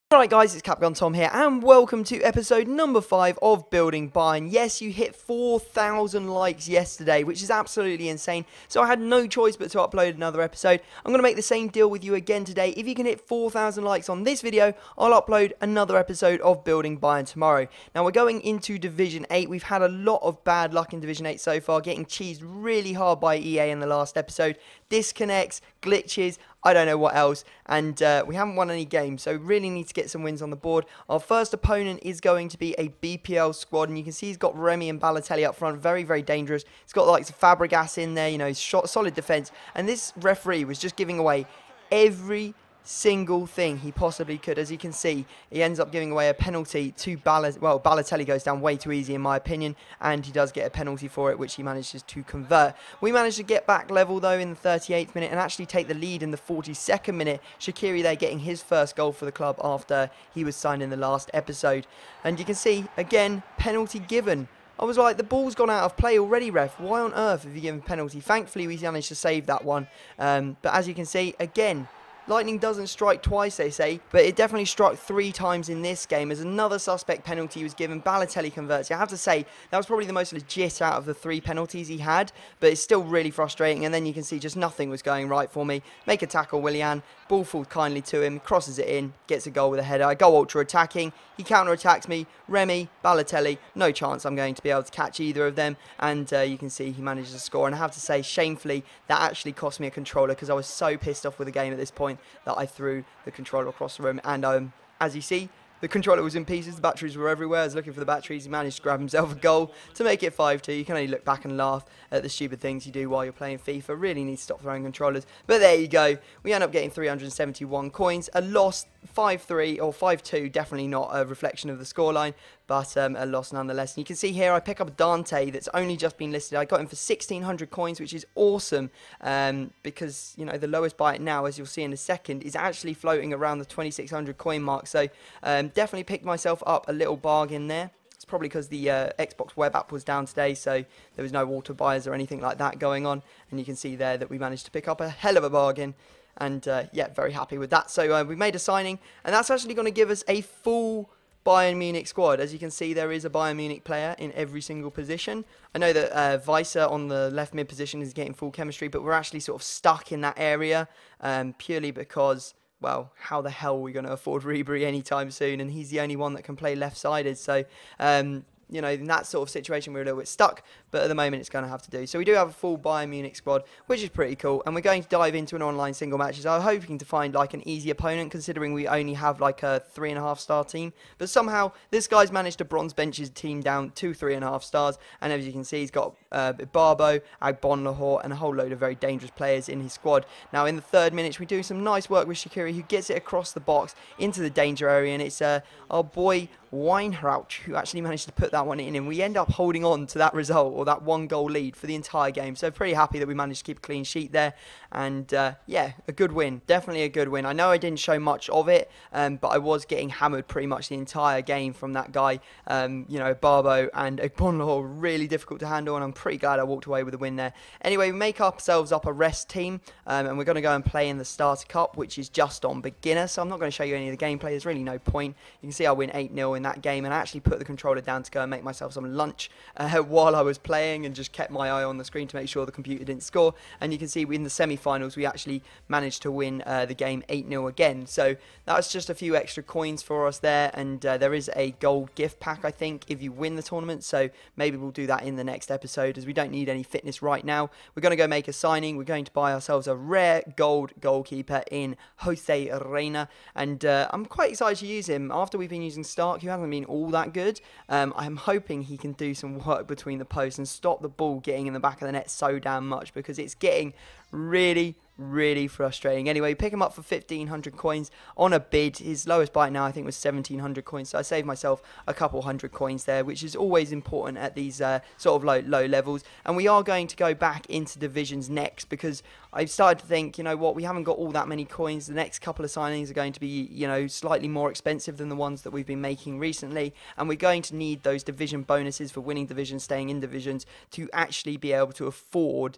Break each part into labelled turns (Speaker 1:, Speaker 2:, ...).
Speaker 1: Alright guys, it's Capgun Tom here, and welcome to episode number 5 of Building Bayern. Yes, you hit 4,000 likes yesterday, which is absolutely insane, so I had no choice but to upload another episode. I'm going to make the same deal with you again today. If you can hit 4,000 likes on this video, I'll upload another episode of Building Bayern tomorrow. Now, we're going into Division 8. We've had a lot of bad luck in Division 8 so far, getting cheesed really hard by EA in the last episode. Disconnects, glitches, I don't know what else, and we haven't won any games, so really need to get some wins on the board. Our first opponent is going to be a BPL squad, and you can see he's got Remy and Balotelli up front, very, very dangerous. He's got like some Fabregas in there, you know, he's shot solid defence, and this referee was just giving away every single thing he possibly could. As you can see, he ends up giving away a penalty to Balotelli goes down way too easy in my opinion, and he does get a penalty for it, which he manages to convert. We managed to get back level though in the 38th minute and actually take the lead in the 42nd minute. Shaqiri there getting his first goal for the club after he was signed in the last episode. And you can see, again, penalty given. I was like, the ball's gone out of play already, ref. Why on earth have you given penalty? Thankfully, we managed to save that one. But as you can see, again, lightning doesn't strike twice, they say, but it definitely struck 3 times in this game as another suspect penalty was given. Balotelli converts. I have to say, that was probably the most legit out of the 3 penalties he had, but it's still really frustrating. And then you can see just nothing was going right for me. Make a tackle, Willian. Ball falls kindly to him, crosses it in, gets a goal with a header. I go ultra attacking. He counter attacks me. Remy, Balotelli, no chance I'm going to be able to catch either of them. And you can see he manages to score. And I have to say, shamefully, that actually cost me a controller because I was so pissed off with the game at this point that I threw the controller across the room. And as you see, the controller was in pieces, the batteries were everywhere. I was looking for the batteries. He managed to grab himself a goal to make it 5-2. You can only look back and laugh at the stupid things you do while you're playing FIFA. Really need to stop throwing controllers. But there you go. We end up getting 371 coins. A loss 5-3 or 5-2. Definitely not a reflection of the scoreline, but a loss nonetheless. And you can see here I pick up Dante that's only just been listed. I got him for 1,600 coins, which is awesome because, you know, the lowest buy it now, as you'll see in a second, is actually floating around the 2,600 coin mark. So definitely picked myself up a little bargain there. It's probably because the Xbox web app was down today, so there was no auto buyers or anything like that going on. And you can see there that we managed to pick up a hell of a bargain. And yeah, very happy with that. So we made a signing, and that's actually going to give us a full Bayern Munich squad. As you can see, there is a Bayern Munich player in every single position. I know that Weiser on the left mid position is getting full chemistry, but we're actually sort of stuck in that area purely because, well, how the hell are we going to afford Ribery anytime soon? And he's the only one that can play left-sided. So, you know, in that sort of situation, we're a little bit stuck, but at the moment, it's going to have to do. So we do have a full Bayern Munich squad, which is pretty cool, and we're going to dive into an online single matches. I'm hoping to find, like, an easy opponent, considering we only have, like, a 3.5-star team, but somehow, this guy's managed to bronze bench his team down to 3.5 stars, and as you can see, he's got Barbo, Agbonlahor, and a whole load of very dangerous players in his squad. Now, in the 3rd minute, we do some nice work with Shaqiri, who gets it across the box into the danger area, and it's our boy Weinrauch who actually managed to put that one in, and we end up holding on to that result, or that 1-goal lead for the entire game. So pretty happy that we managed to keep a clean sheet there, and yeah, a good win, definitely a good win. I know I didn't show much of it, but I was getting hammered pretty much the entire game from that guy. You know, Barbo and Agbonlahor, really difficult to handle, and I'm pretty glad I walked away with a win there. Anyway, we make ourselves up a rest team, and we're going to go and play in the Starter Cup, which is just on beginner, so I'm not going to show you any of the gameplay. There's really no point. You can see I win 8-0 in that game, and I actually put the controller down to go and make myself some lunch while I was playing, and just kept my eye on the screen to make sure the computer didn't score. And you can see in the semi-finals we actually managed to win the game 8-0 again. So that was just a few extra coins for us there, and there is a gold gift pack, I think, if you win the tournament, so maybe we'll do that in the next episode, as we don't need any fitness right now. We're going to go make a signing. We're going to buy ourselves a rare gold goalkeeper in Jose Reina, and I'm quite excited to use him. After we've been using Stark, who hasn't been all that good, I'm hoping he can do some work between the posts and stop the ball getting in the back of the net so damn much, because it's getting really frustrating. Anyway, pick him up for 1,500 coins on a bid. His lowest buy now, I think, was 1,700 coins. So I saved myself a couple hundred coins there, which is always important at these sort of low levels. And we are going to go back into divisions next, because I've started to think, you know what, we haven't got all that many coins. The next couple of signings are going to be, you know, slightly more expensive than the ones that we've been making recently. And we're going to need those division bonuses for winning divisions, staying in divisions, to actually be able to afford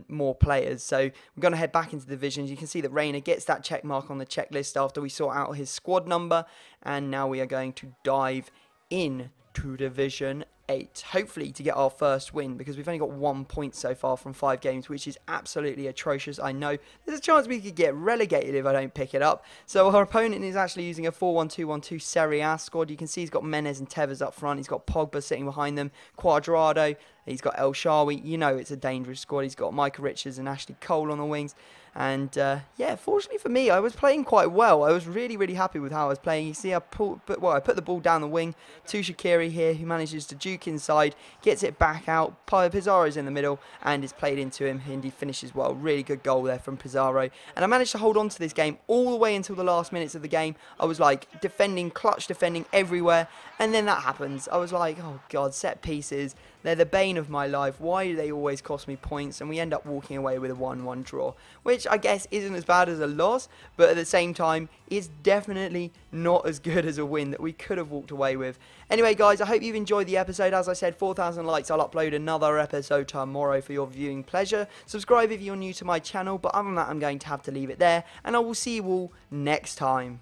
Speaker 1: more players. players. So we're going to head back into the divisions. You can see that Rayner gets that check mark on the checklist after we sort out his squad number. And now we are going to dive in to Division 8, hopefully to get our first win, because we've only got 1 point so far from 5 games, which is absolutely atrocious. I know there's a chance we could get relegated if I don't pick it up. So our opponent is actually using a 4-1-2-1-2 Serie A squad. You can see he's got Menez and Tevez up front. He's got Pogba sitting behind them, Cuadrado, he's got El Shaarawy. You know it's a dangerous squad. He's got Micah Richards and Ashley Cole on the wings. And yeah, fortunately for me, I was playing quite well. I was really, really happy with how I was playing. You see, I put the ball down the wing to Shaqiri here, who manages to juke inside, gets it back out. Pizarro's in the middle and is played into him, and he finishes well. Really good goal there from Pizarro. And I managed to hold on to this game all the way until the last minutes of the game. I was like defending, clutch defending everywhere, and then that happens. I was like, oh God, set pieces. They're the bane of my life. Why do they always cost me points? And we end up walking away with a 1-1 draw, which I guess isn't as bad as a loss, but at the same time, is definitely not as good as a win that we could have walked away with. Anyway, guys, I hope you've enjoyed the episode. As I said, 4,000 likes. I'll upload another episode tomorrow for your viewing pleasure. Subscribe if you're new to my channel, but other than that, I'm going to have to leave it there, and I will see you all next time.